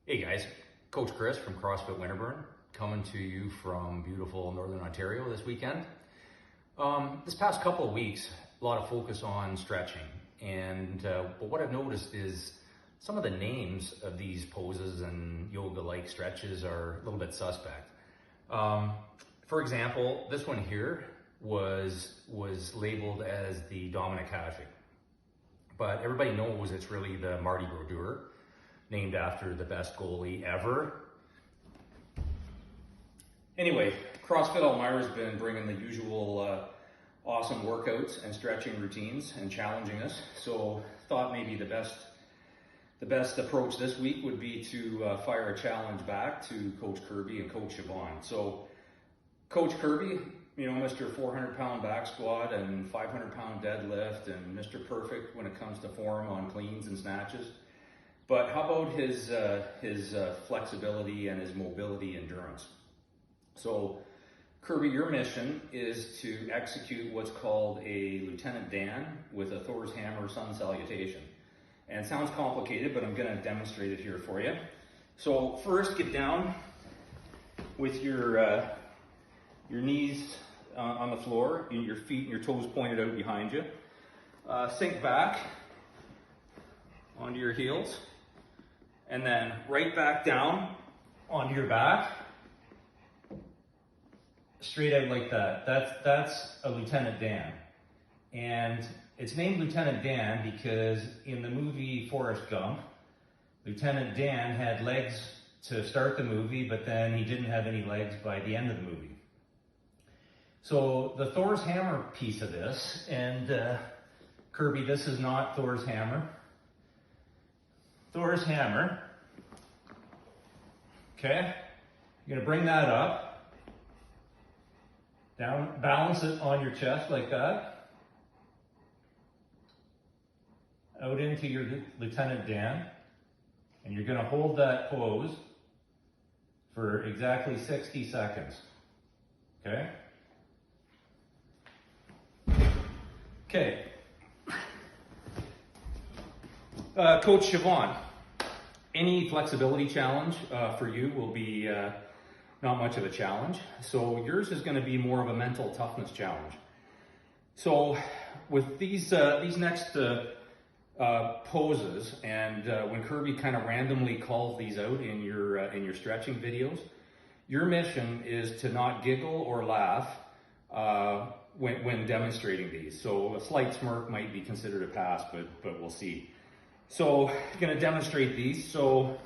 Hey guys, Coach Chris from CrossFit Winterburn, coming to you from beautiful Northern Ontario this weekend. This past couple of weeks, a lot of focus on stretching, but what I've noticed is some of the names of these poses and yoga-like stretches are a little bit suspect. For example, this one here was labeled as the Dominic Hasek, but everybody knows it's really the Marty Brodeur, named after the best goalie ever. Anyway, CrossFit Elmira's been bringing the usual awesome workouts and stretching routines and challenging us. So thought maybe the best approach this week would be to fire a challenge back to Coach Kirby and Coach Siobhan. So Coach Kirby, you know, Mr. 400-pound back squat and 500-pound deadlift and Mr. Perfect when it comes to form on cleans and snatches. But how about his flexibility and his mobility endurance? So Kirby, your mission is to execute what's called a Lieutenant Dan with a Thor's hammer sun salutation. And it sounds complicated, but I'm going to demonstrate it here for you. So first, get down with your knees on the floor, your feet and your toes pointed out behind you. Sink back onto your heels. And then right back down onto your back, straight out like that. That's a Lieutenant Dan. And it's named Lieutenant Dan because in the movie Forrest Gump, Lieutenant Dan had legs to start the movie, but then he didn't have any legs by the end of the movie. So the Thor's hammer piece of this, and Kirby, this is not Thor's hammer. Thor's hammer, okay? You're gonna bring that up, down, balance it on your chest like that, out into your Lieutenant Dan, and you're gonna hold that pose for exactly 60 seconds, okay? Okay. Coach Siobhan, any flexibility challenge for you will be not much of a challenge. So yours is going to be more of a mental toughness challenge. So with these next poses, and when Kirby kind of randomly calls these out in your stretching videos, your mission is to not giggle or laugh when demonstrating these. So a slight smirk might be considered a pass, but we'll see. So I'm going to demonstrate these. So,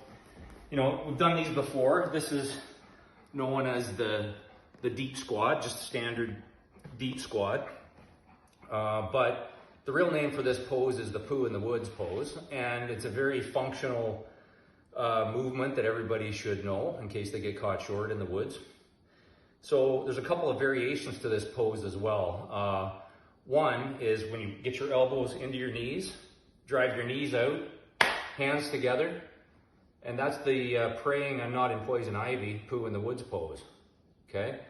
you know, we've done these before. This is known as the deep squat, just a standard deep squat. But the real name for this pose is the poo in the woods pose. And it's a very functional movement that everybody should know in case they get caught short in the woods. So there's a couple of variations to this pose as well. One is when you get your elbows into your knees, drive your knees out, hands together, and that's the praying I'm not in poison ivy, poo in the woods pose, okay?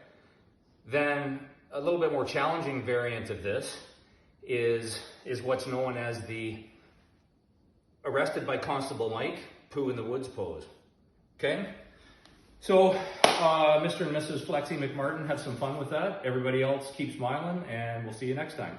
Then a little bit more challenging variant of this is what's known as the arrested by Constable Mike, poo in the woods pose, okay? So Mr. and Mrs. Flexi McMartin, have some fun with that. Everybody else keep smiling, and we'll see you next time.